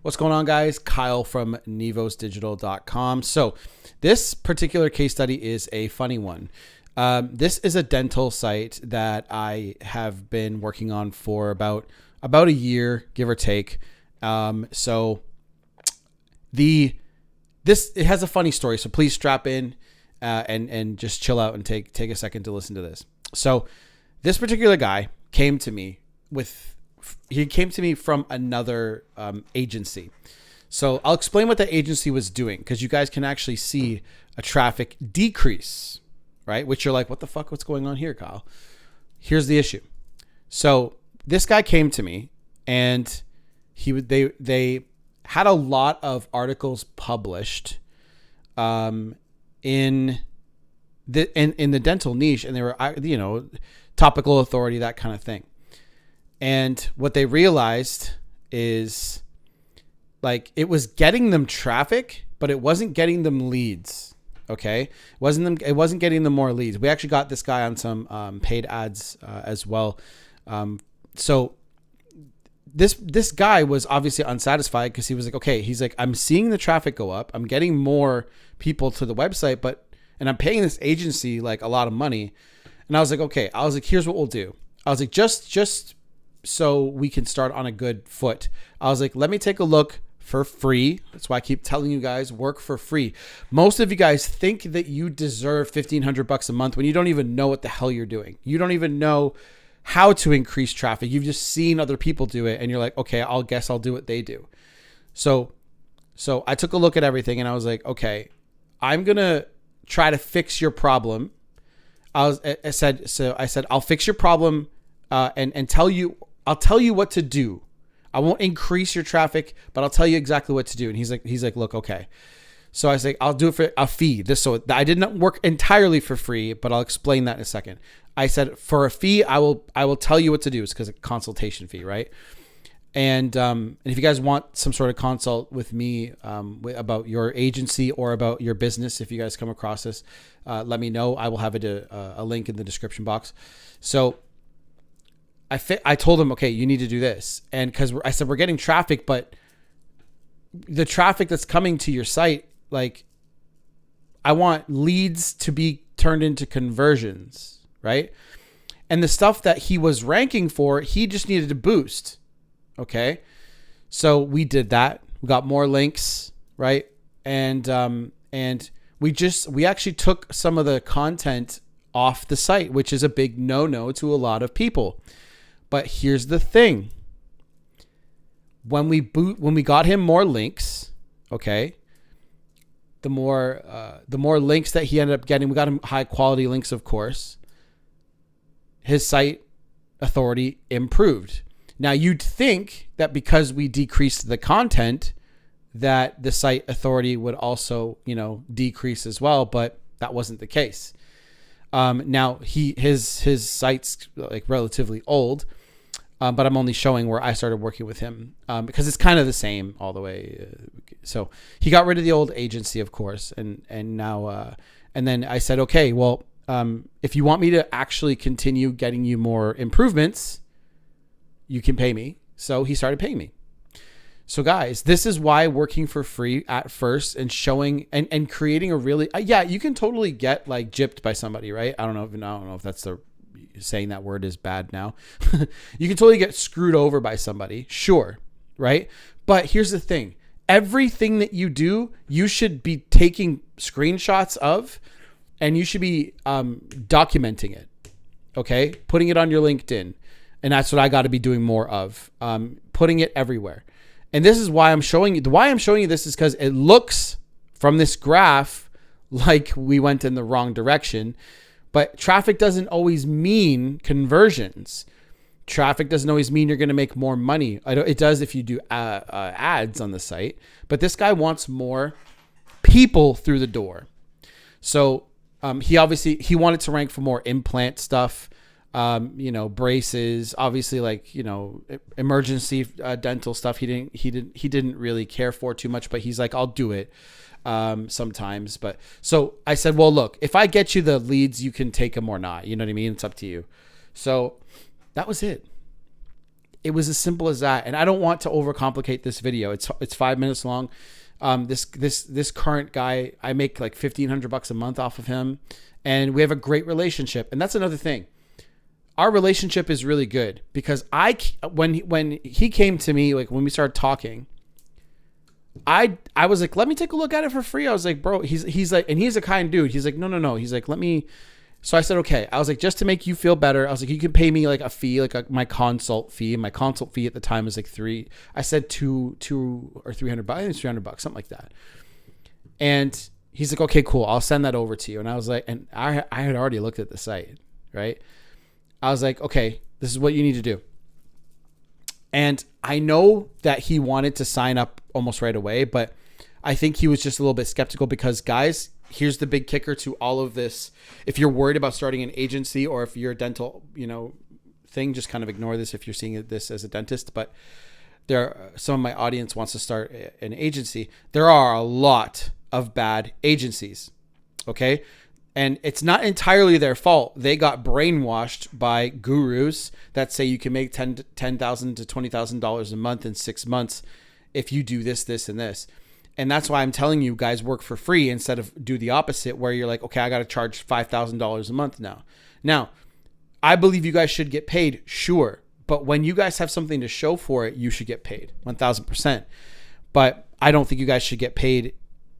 What's going on, guys? Kyle from Nivosdigital.com. So this particular case study is a funny one. This is a dental site that I have been working on for about a year, give or take. It has a funny story, so please strap in and just chill out and take a second to listen to this. So this particular guy came to me from another agency. So I'll explain what the agency was doing, because you guys can actually see a traffic decrease, right? Which you're like, what the fuck? What's going on here, Kyle? Here's the issue. So this guy came to me, and they had a lot of articles published in the dental niche, and they were topical authority, that kind of thing. And what they realized is, like, it was getting them traffic, but it wasn't getting them leads. Okay. It wasn't getting them more leads. We actually got this guy on some paid ads as well. So this guy was obviously unsatisfied, because he was like, okay, he's like, I'm seeing the traffic go up. I'm getting more people to the website, and I'm paying this agency like a lot of money. And I was like, okay, here's what we'll do. I was like, just so we can start on a good foot, I was like, let me take a look for free. That's why I keep telling you guys, work for free. Most of you guys think that you deserve $1,500 a month when you don't even know what the hell you're doing. You don't even know how to increase traffic. You've just seen other people do it, and you're like, okay, I'll do what they do. So I took a look at everything, and I was like, okay, I'm going to try to fix your problem. I said, I'll fix your problem and I'll tell you what to do. I won't increase your traffic, but I'll tell you exactly what to do. And he's like, look, okay. So I was like, I'll do it for a fee. So I did not work entirely for free, but I'll explain that in a second. I said, for a fee, I will tell you what to do. It's because of consultation fee, right? And if you guys want some sort of consult with me about your agency or about your business, if you guys come across this, let me know. I will have a link in the description box. So I told him, okay, you need to do this. And because I said, we're getting traffic, but the traffic that's coming to your site, like, I want leads to be turned into conversions, right? And the stuff that he was ranking for, he just needed to boost. Okay. So we did that. We got more links, right? And we actually took some of the content off the site, which is a big no-no to a lot of people. But here's the thing. When we got him more links, okay, the more links that he ended up getting, we got him high quality links, of course, his site authority improved. Now, you'd think that because we decreased the content, that the site authority would also, decrease as well, but that wasn't the case. Now his site's like relatively old, but I'm only showing where I started working with him, because it's kind of the same all the way. So he got rid of the old agency, of course. And now, and then I said, okay, well, if you want me to actually continue getting you more improvements, you can pay me. So he started paying me. So guys, this is why working for free at first and showing and creating a really, you can totally get like gypped by somebody, right? I don't know if that's saying that word is bad now. You can totally get screwed over by somebody. Sure. Right. But here's the thing. Everything that you do, you should be taking screenshots of, and you should be documenting it. Okay. Putting it on your LinkedIn. And that's what I got to be doing more of, putting it everywhere. And this is why I'm showing you. Why I'm showing you this is because it looks from this graph like we went in the wrong direction. But traffic doesn't always mean conversions. Traffic doesn't always mean you're going to make more money. It does if you do ads on the site. But this guy wants more people through the door. So he wanted to rank for more implant stuff. Braces, obviously, like, emergency dental stuff. He didn't really care for too much, but he's like, I'll do it sometimes. But so I said, well, look, if I get you the leads, you can take them or not. You know what I mean? It's up to you. So that was it. it was as simple as that. And I don't want to overcomplicate this video. It's 5 minutes long. This current guy, I make like $1,500 a month off of him, and we have a great relationship. And that's another thing. Our relationship is really good because when he came to me, like when we started talking, I was like, let me take a look at it for free. I was like, bro, he's like, and he's a kind dude. He's like, no. He's like, let me. So I said, okay. I was like, just to make you feel better, I was like, you can pay me like a fee, like my consult fee. My consult fee at the time was like I said two or $300. I think it's $300, something like that. And he's like, okay, cool. I'll send that over to you. And I was like, and I had already looked at the site, right? I was like, okay, this is what you need to do. And I know that he wanted to sign up almost right away, but I think he was just a little bit skeptical because, guys, here's the big kicker to all of this. If you're worried about starting an agency, or if you're a dental, thing, just kind of ignore this if you're seeing this as a dentist. But some of my audience wants to start an agency. There are a lot of bad agencies. Okay. And it's not entirely their fault. They got brainwashed by gurus that say you can make $10,000 to $20,000 a month in 6 months if you do this, this, and this. And that's why I'm telling you guys work for free instead of do the opposite where you're like, okay, I got to charge $5,000 a month now. Now, I believe you guys should get paid, sure. But when you guys have something to show for it, you should get paid 1,000%. But I don't think you guys should get paid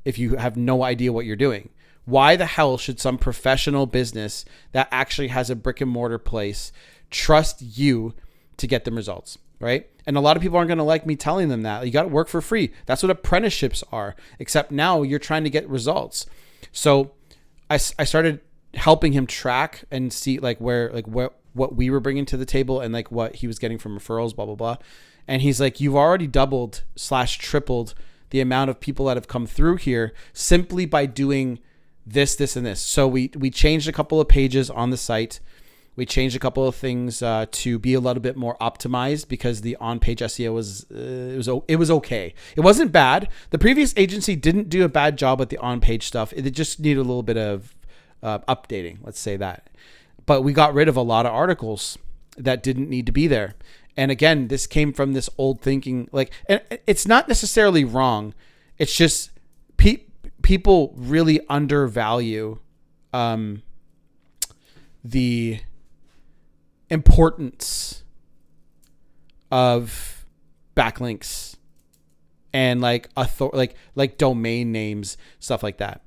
if you have no idea what you're doing. Why the hell should some professional business that actually has a brick and mortar place trust you to get them results, right? And a lot of people aren't going to like me telling them that. You got to work for free. That's what apprenticeships are, except now you're trying to get results. So I started helping him track and see like what we were bringing to the table and like what he was getting from referrals, blah, blah, blah. And he's like, you've already doubled / tripled the amount of people that have come through here simply by doing this, and this. So we changed a couple of pages on the site. We changed a couple of things to be a little bit more optimized because the on-page SEO was okay. It wasn't bad. The previous agency didn't do a bad job with the on-page stuff. It just needed a little bit of updating. Let's say that. But we got rid of a lot of articles that didn't need to be there. And again, this came from this old thinking. And it's not necessarily wrong. It's just people really undervalue the importance of backlinks and like domain names, stuff like that.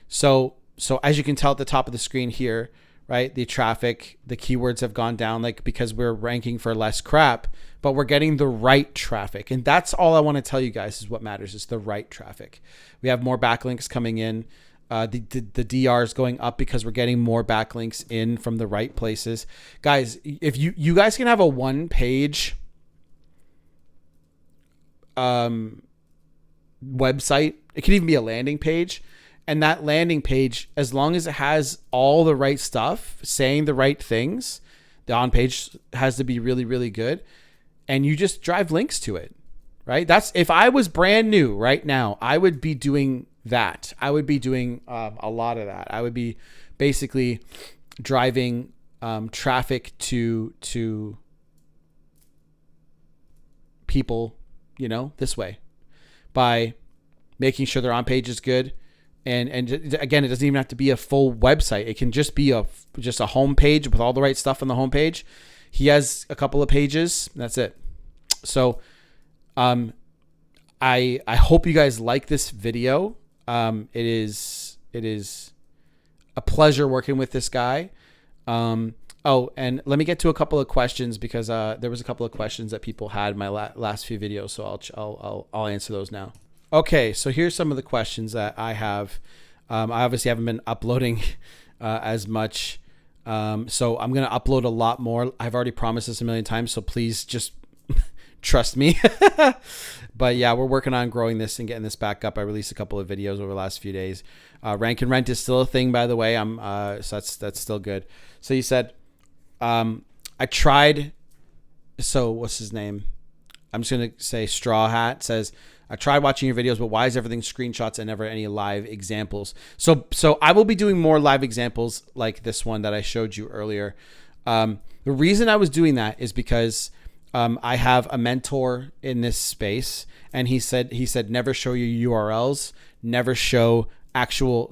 So as you can tell at the top of the screen here, right, the traffic, the keywords have gone down because we're ranking for less crap, but we're getting the right traffic. And that's all I want to tell you guys is what matters is the right traffic. We have more backlinks coming in. The DR is going up because we're getting more backlinks in from the right places. Guys, if you guys can have a one-page website, it could even be a landing page. And that landing page, as long as it has all the right stuff, saying the right things, the on-page has to be really, really good. And you just drive links to it, right? That's if I was brand new right now, I would be doing that. I would be doing a lot of that. I would be basically driving traffic to people, this way by making sure their on-page is good. And again, it doesn't even have to be a full website. It can just be just a home page with all the right stuff on the home page. He has a couple of pages. That's it. So I hope you guys like this video. It is a pleasure working with this guy. Oh, and let me get to a couple of questions because there was a couple of questions that people had in my last few videos. So I'll answer those now. Okay, so here's some of the questions that I have. I obviously haven't been uploading as much, so I'm going to upload a lot more. I've already promised this a million times, so please just trust me. But yeah, we're working on growing this and getting this back up. I released a couple of videos over the last few days. Rank and rent is still a thing, by the way. So that's still good. So you said, I tried. So what's his name? I'm just going to say Straw Hat says, I tried watching your videos, but why is everything screenshots and never any live examples? So I will be doing more live examples like this one that I showed you earlier. The reason I was doing that is because I have a mentor in this space, and he said never show your URLs, never show actual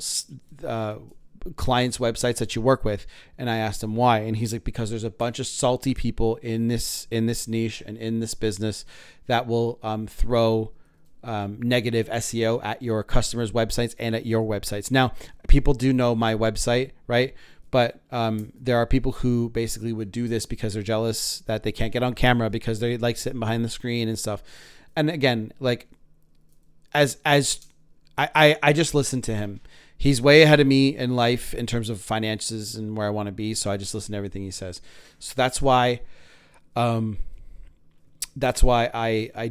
clients' websites that you work with. And I asked him why, and he's like, because there's a bunch of salty people in this niche and in this business that will throw negative SEO at your customers' websites and at your websites. Now, people do know my website, right? But there are people who basically would do this because they're jealous that they can't get on camera because they like sitting behind the screen and stuff. And again, like as I just listen to him. He's way ahead of me in life in terms of finances and where I want to be. So I just listen to everything he says. So that's why I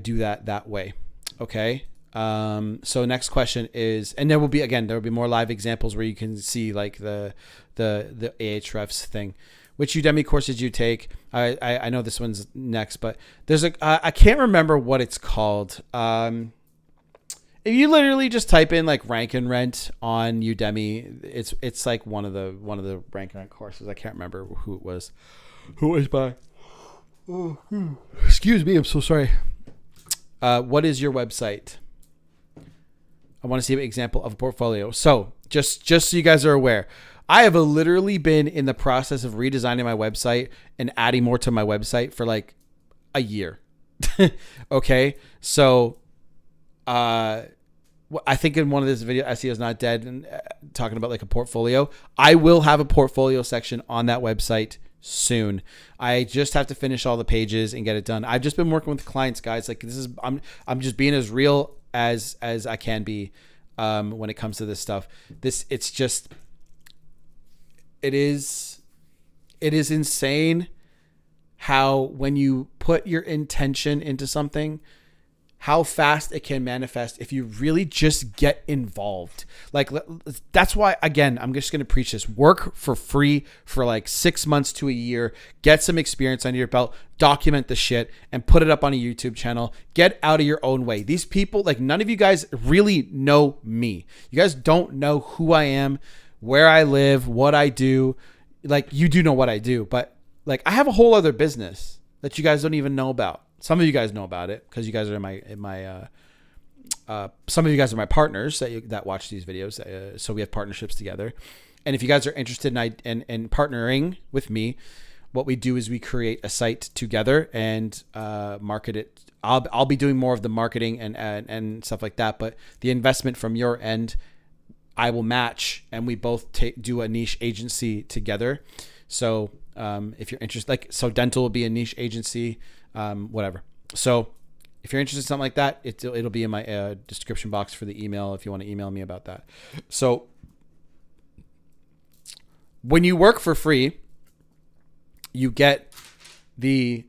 do that way. Okay. So next question is, and there will be more live examples where you can see like the Ahrefs thing. Which Udemy courses you take? I know this one's next, but there's I can't remember what it's called. If you literally just type in like rank and rent on Udemy, it's like one of the rank and rent courses. I can't remember who it was by. Excuse me, I'm so sorry. What is your website? I want to see an example of a portfolio. So just so you guys are aware, I have literally been in the process of redesigning my website and adding more to my website for like a year. Okay. So, I think in one of this video, SEO is not dead, and talking about like a portfolio, I will have a portfolio section on that website soon. I just have to finish all the pages and get it done. I've just been working with clients, guys. Like I'm just being as real as I can be when it comes to this stuff. It is insane how when you put your intention into something, how fast it can manifest if you really just get involved. Like, that's why, again, I'm just going to preach this. Work for free for like 6 months to a year. Get some experience under your belt. Document the shit and put it up on a YouTube channel. Get out of your own way. These people, like, none of you guys really know me. You guys don't know who I am, where I live, what I do. Like, you do know what I do, but like, I have a whole other business that you guys don't even know about. Some of you guys know about it because you guys are in my some of you guys are my partners that watch these videos. So we have partnerships together. And if you guys are interested in partnering with me, what we do is we create a site together and market it. I'll be doing more of the marketing and stuff like that. But the investment from your end, I will match, and we both do a niche agency together. So if you're interested, so dental will be a niche agency. Whatever. So if you're interested in something like that, it'll be in my description box for the email if you want to email me about that. So when you work for free, you get the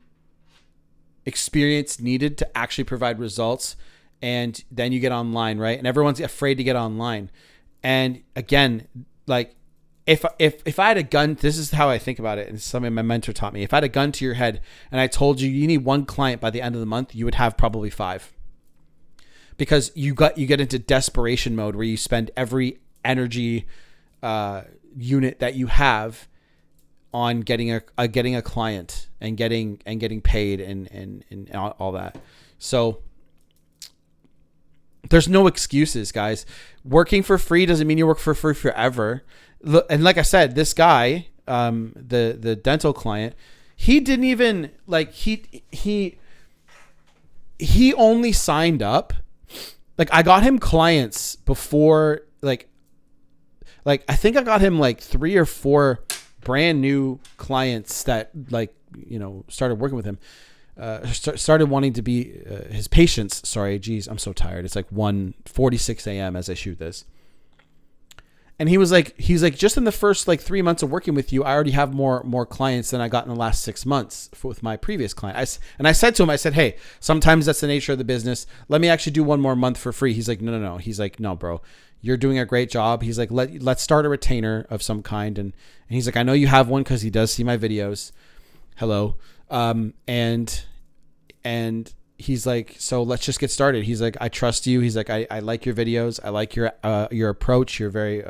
experience needed to actually provide results, and then you get online, right? And everyone's afraid to get online. And again, like, if I had a gun, this is how I think about it, and it's something my mentor taught me. If I had a gun to your head and I told you you need one client by the end of the month, you would have probably 5, because you get into desperation mode where you spend every energy unit that you have on getting a client and getting paid and all that. So there's no excuses, guys. Working for free doesn't mean you work for free forever. And like I said, this guy, the dental client, he didn't even he only signed up. Like, I got him clients before, like I think I got him like 3 or 4 brand new clients that started working with him, started wanting to be his patients. Sorry, geez, I'm so tired. It's like 1:46 a.m. as I shoot this. And he's like, just in the first 3 months of working with you, I already have more clients than I got in the last 6 months with my previous client. I said to him, hey, sometimes that's the nature of the business. Let me actually do one more month for free. He's like, no. He's like, no, bro, you're doing a great job. He's like, let's start a retainer of some kind. And he's like, I know you have one because he does see my videos. Hello. And he's like, so let's just get started. He's like, I trust you. He's like, I like your videos. I like your approach. You're very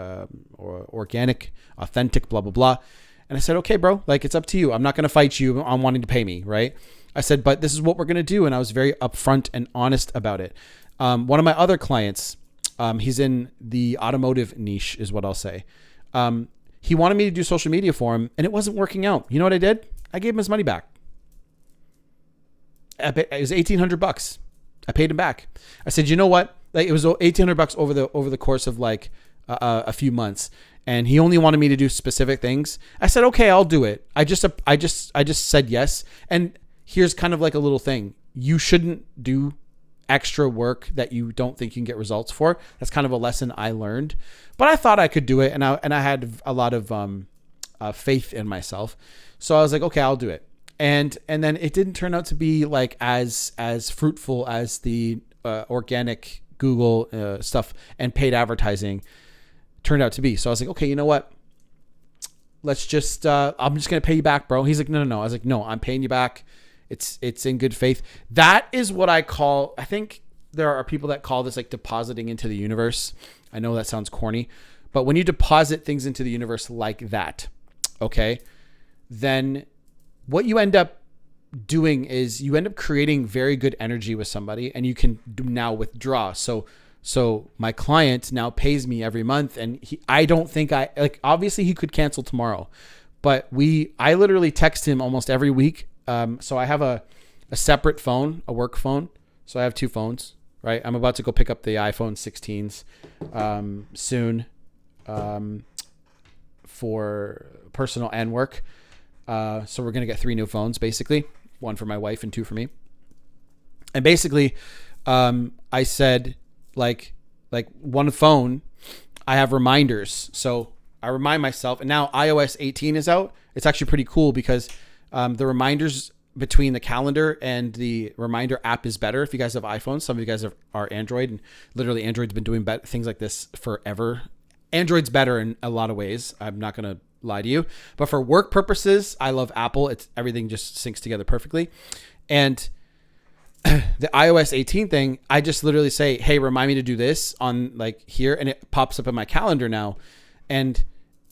organic, authentic, blah, blah, blah. And I said, okay, bro, like, it's up to you. I'm not going to fight you on wanting to pay me. Right. I said, but this is what we're going to do. And I was very upfront and honest about it. One of my other clients, he's in the automotive niche is what I'll say. He wanted me to do social media for him and it wasn't working out. You know what I did? I gave him his money back. It was $1,800. I paid him back. I said, you know what? Like, it was $1,800 over the course of like a few months. And he only wanted me to do specific things. I said, okay, I'll do it. I just said yes. And here's kind of like a little thing. You shouldn't do extra work that you don't think you can get results for. That's kind of a lesson I learned, but I thought I could do it. And I had a lot of faith in myself. So I was like, okay, I'll do it. And then it didn't turn out to be like as fruitful as the organic Google stuff and paid advertising turned out to be. So I was like, okay, you know what? Let's just, I'm just going to pay you back, bro. He's like, no. I was like, no, I'm paying you back. It's in good faith. That is what I call, I think there are people that call this like depositing into the universe. I know that sounds corny, but when you deposit things into the universe like that, okay, then what you end up doing is you end up creating very good energy with somebody and you can now withdraw. So my client now pays me every month and I don't think obviously he could cancel tomorrow, but I literally text him almost every week. So I have a separate phone, a work phone. So I have two phones, right? I'm about to go pick up the iPhone 16s, soon, for personal and work. So we're going to get 3 new phones, basically, 1 for my wife and 2 for me. And basically, I said like one phone, I have reminders. So I remind myself, and now iOS 18 is out. It's actually pretty cool because the reminders between the calendar and the reminder app is better if you guys have iPhones. Some of you guys are Android, and literally Android's been doing things like this forever. Android's better in a lot of ways. I'm not going to lie to you, but for work purposes, I love Apple. Everything just syncs together perfectly. And the iOS 18 thing, I just literally say, hey, remind me to do this on like here. And it pops up in my calendar now. And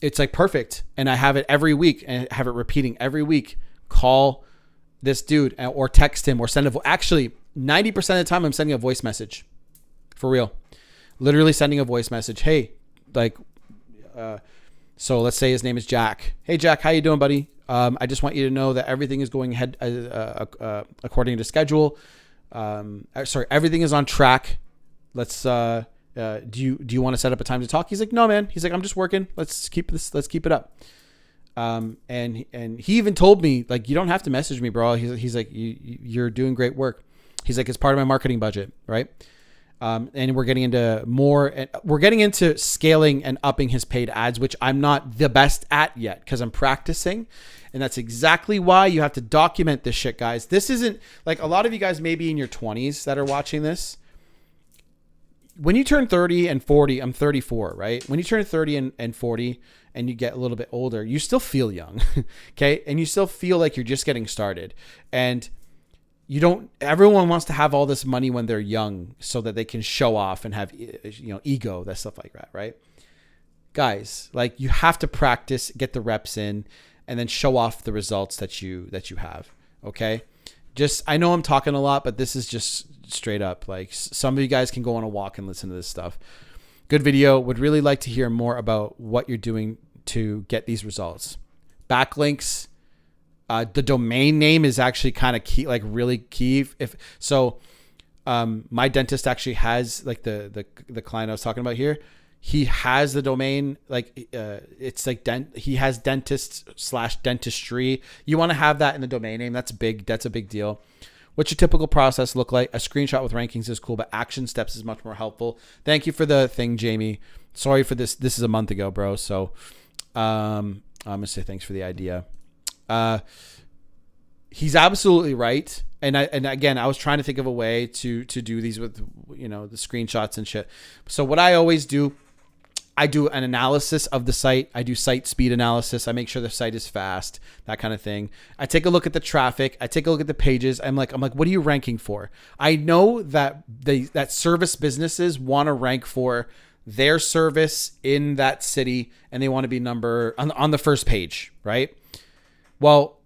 it's like perfect. And I have it every week and have it repeating every week. Call this dude or text him or send actually 90% of the time I'm sending a voice message for real, literally sending a voice message. Hey, so let's say his name is Jack. Hey Jack, how you doing, buddy? I just want you to know that everything is going ahead according to schedule. Everything is on track. Let's do you want to set up a time to talk? He's like, no, man. He's like, I'm just working. Let's keep it up. And he even told me, like, you don't have to message me, bro. He's like, you're doing great work. He's like, it's part of my marketing budget. Right. And we're getting into scaling and upping his paid ads, which I'm not the best at yet because I'm practicing. And that's exactly why you have to document this shit, guys. This isn't like a lot of you guys maybe in your 20s that are watching this. When you turn 30 and 40, I'm 34, right? When you turn 30 and 40 and you get a little bit older, you still feel young, okay? And you still feel like you're just getting started. And everyone wants to have all this money when they're young so that they can show off and have, ego, that stuff like that, right? Guys, like you have to practice, get the reps in, and then show off the results that you have, okay? I know I'm talking a lot, but this is just straight up. Like some of you guys can go on a walk and listen to this stuff. Good video. Would really like to hear more about what you're doing to get these results. Backlinks. The domain name is actually kind of key, like really key. My dentist actually has like the client I was talking about here. He has the domain, like it's like he has dentist/dentistry. You want to have that in the domain name. That's big. That's a big deal. What's your typical process look like? A screenshot with rankings is cool, but action steps is much more helpful. Thank you for the thing, Jamie. Sorry for this. This is a month ago, bro. So I'm gonna say thanks for the idea. He's absolutely right. And again, I was trying to think of a way to do these with, the screenshots and shit. So what I always do, I do an analysis of the site. I do site speed analysis. I make sure the site is fast, that kind of thing. I take a look at the traffic. I take a look at the pages. I'm like, what are you ranking for? I know that that service businesses want to rank for their service in that city, and they want to be on the first page, right? Well,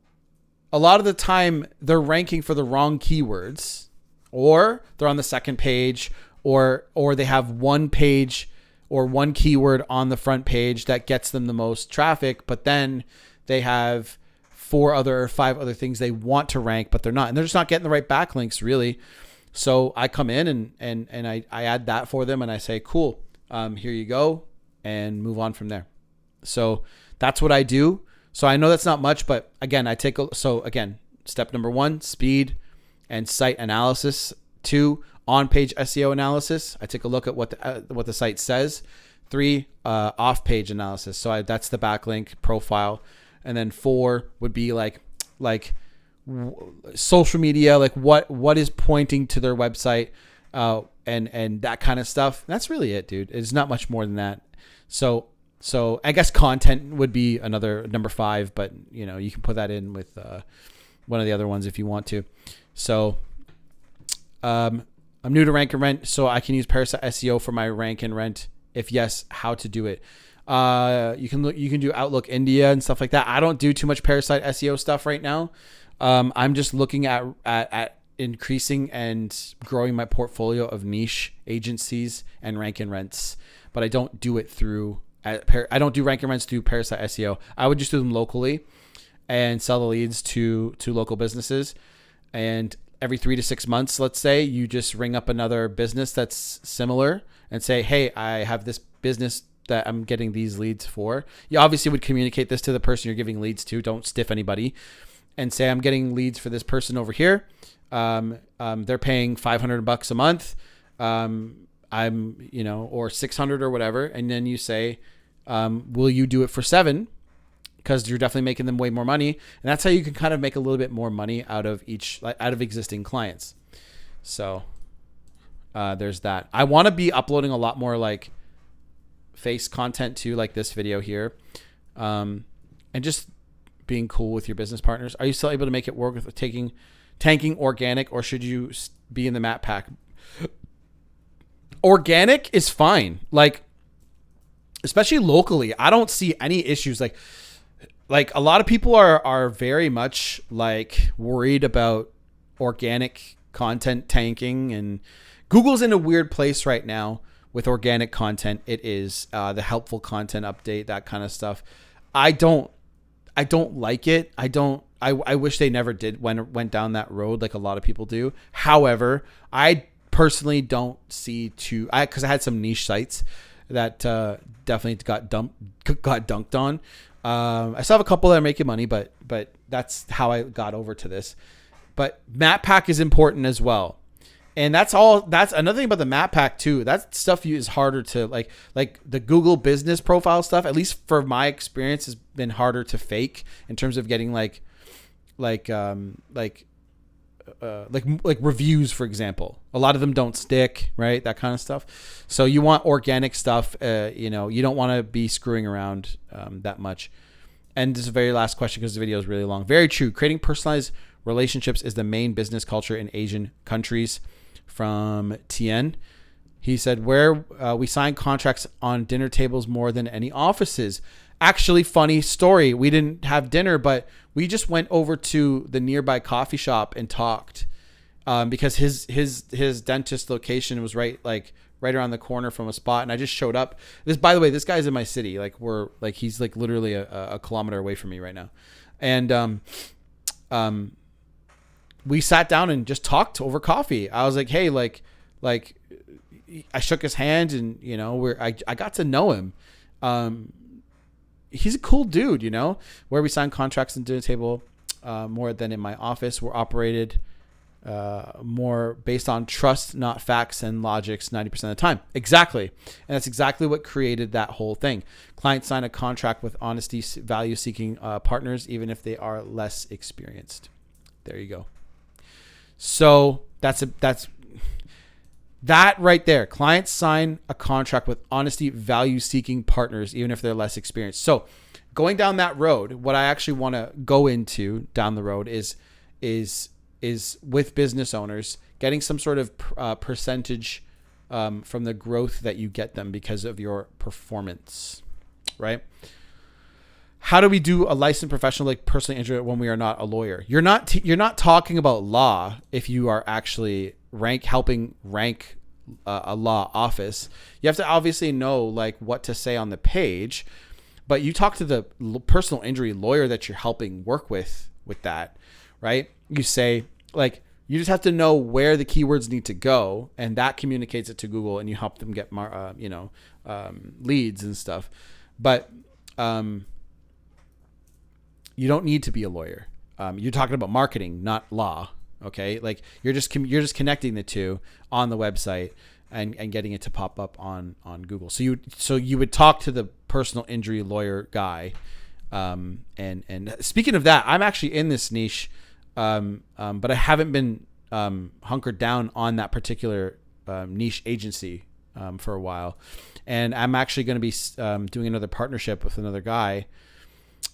a lot of the time they're ranking for the wrong keywords, or they're on the second page, or they have one page or one keyword on the front page that gets them the most traffic, but then they have 5 other things they want to rank, but they're not, and they're just not getting the right backlinks really. So I come in and I add that for them, and I say, cool, here you go, and move on from there. So that's what I do. So I know that's not much, but again, step number 1, speed and site analysis. 2, on-page SEO analysis. I take a look at what the site says. 3, off-page analysis. So that's the backlink profile. And then 4 would be like social media, like what is pointing to their website, and that kind of stuff. That's really it, dude. It's not much more than that. So I guess content would be another number 5, but you can put that in with one of the other ones if you want to. So I'm new to Rank and Rent, so I can use Parasite SEO for my Rank and Rent. If yes, how to do it? You can do Outlook India and stuff like that. I don't do too much Parasite SEO stuff right now. I'm just looking at increasing and growing my portfolio of niche agencies and Rank and Rents, but I don't do it through. I don't do Rank and Rents through Parasite SEO. I would just do them locally and sell the leads to local businesses. And every 3 to 6 months, let's say, you just ring up another business that's similar and say, hey, I have this business that I'm getting these leads for. You obviously would communicate this to the person you're giving leads to. Don't stiff anybody, and say, I'm getting leads for this person over here. They're paying $500 a month. Or 600 or whatever. And then you say, will you do it for 7? Because you're definitely making them way more money. And that's how you can kind of make a little bit more money out of existing clients. So there's that. I want to be uploading a lot more like face content too, like this video here. And just being cool with your business partners. Are you still able to make it work with tanking organic, or should you be in the map pack? Organic is fine. Like, especially locally, I don't see any issues. Like a lot of people are very much like worried about organic content tanking, and Google's in a weird place right now with organic content. It is the helpful content update, that kind of stuff. I don't like it. I wish they never went down that road like a lot of people do. However, I personally don't see because I had some niche sites that definitely got dunked on. I still have a couple that are making money, but that's how I got over to this. But map pack is important as well. And that's another thing about the map pack too. That stuff is harder to like the Google business profile stuff, at least for my experience, has been harder to fake in terms of getting like reviews, for example. A lot of them don't stick, right? That kind of stuff. So you want organic stuff. You don't want to be screwing around that much. And this is the very last question because the video is really long. Very true. Creating personalized relationships is the main business culture in Asian countries. From Tien. He said, where we sign contracts on dinner tables more than any offices. Actually, funny story. We didn't have dinner, but we just went over to the nearby coffee shop and talked because his dentist location was right around the corner from a spot. And I just showed up. By the way, this guy's in my city. He's literally a kilometer away from me right now. And we sat down and just talked over coffee. I was like, hey, I shook his hand, and I got to know him. He's a cool dude, where we signed contracts and dinner table more than in my office. We're operated more based on trust, not facts and logics 90% of the time. Exactly. And that's exactly what created that whole thing. Clients sign a contract with honesty, value-seeking partners, even if they are less experienced. There you go. So that's that right there. Clients sign a contract with honesty, value-seeking partners, even if they're less experienced. So going down that road, what I actually want to go into down the road is with business owners getting some sort of percentage from the growth that you get them because of your performance, right? how do we do a licensed professional like personal injury when we are not a lawyer? You're not talking about law if you are actually helping rank a law office. You have to obviously know like what to say on the page, but you talk to the personal injury lawyer that you're helping work with that, right? You say like, you just have to know where the keywords need to go, and that communicates it to Google, and you help them get leads and stuff. But you don't need to be a lawyer. You're talking about marketing, not law. Okay, like you're just connecting the two on the website and getting it to pop up on Google. So you would talk to the personal injury lawyer guy. And speaking of that, I'm actually in this niche, but I haven't been hunkered down on that particular niche agency for a while, and I'm actually going to be doing another partnership with another guy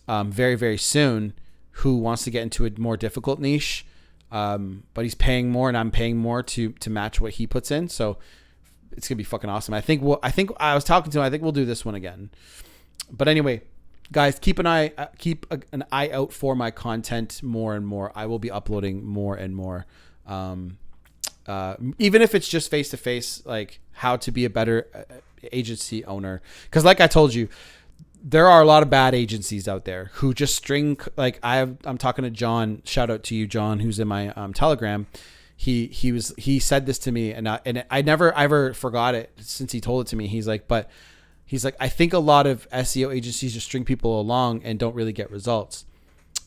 very, very soon who wants to get into a more difficult niche, but he's paying more and I'm paying more to match what he puts in. So it's gonna be fucking awesome. I think I was talking to him. I think we'll do this one again. But anyway, guys, keep an eye out for my content more and more. I will be uploading more and more. Even if it's just face to face, like how to be a better agency owner. Because like I told you, there are a lot of bad agencies out there who just string, like I'm talking to John, shout out to you, John, who's in my Telegram. He said this to me, and I never ever forgot it since he told it to me. He's like, I think a lot of SEO agencies just string people along and don't really get results.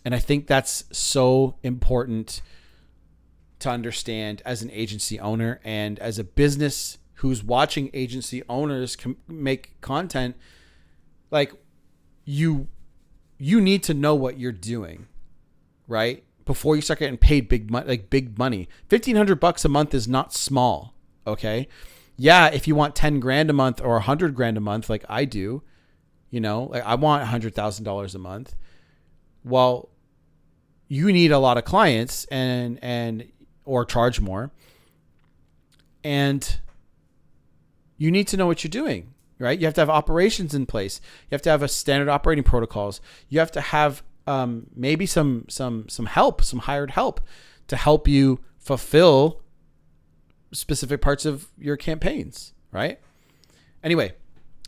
And I think that's so important to understand as an agency owner and as a business who's watching agency owners make content. Like you need to know what you're doing, right? Before you start getting paid big money. $1,500 a month is not small. Okay. Yeah. If you want 10 grand a month or 100 grand a month, like I do, like I want $100,000 a month. Well, you need a lot of clients or charge more. And you need to know what you're doing, right? You have to have operations in place. You have to have a standard operating protocols. You have to have maybe some help, some hired help to help you fulfill specific parts of your campaigns, right? Anyway,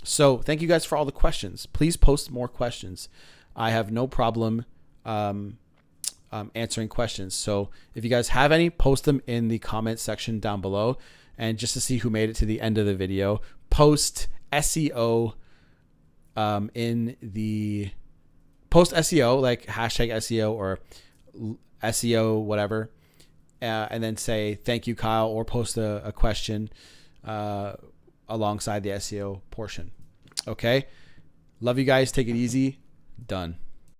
so thank you guys for all the questions. Please post more questions. I have no problem answering questions. So if you guys have any, post them in the comment section down below. And just to see who made it to the end of the video, post SEO post SEO, like hashtag SEO or SEO, whatever. And then say, thank you, Kyle, or post a question alongside the SEO portion. Okay. Love you guys. Take it easy. Done.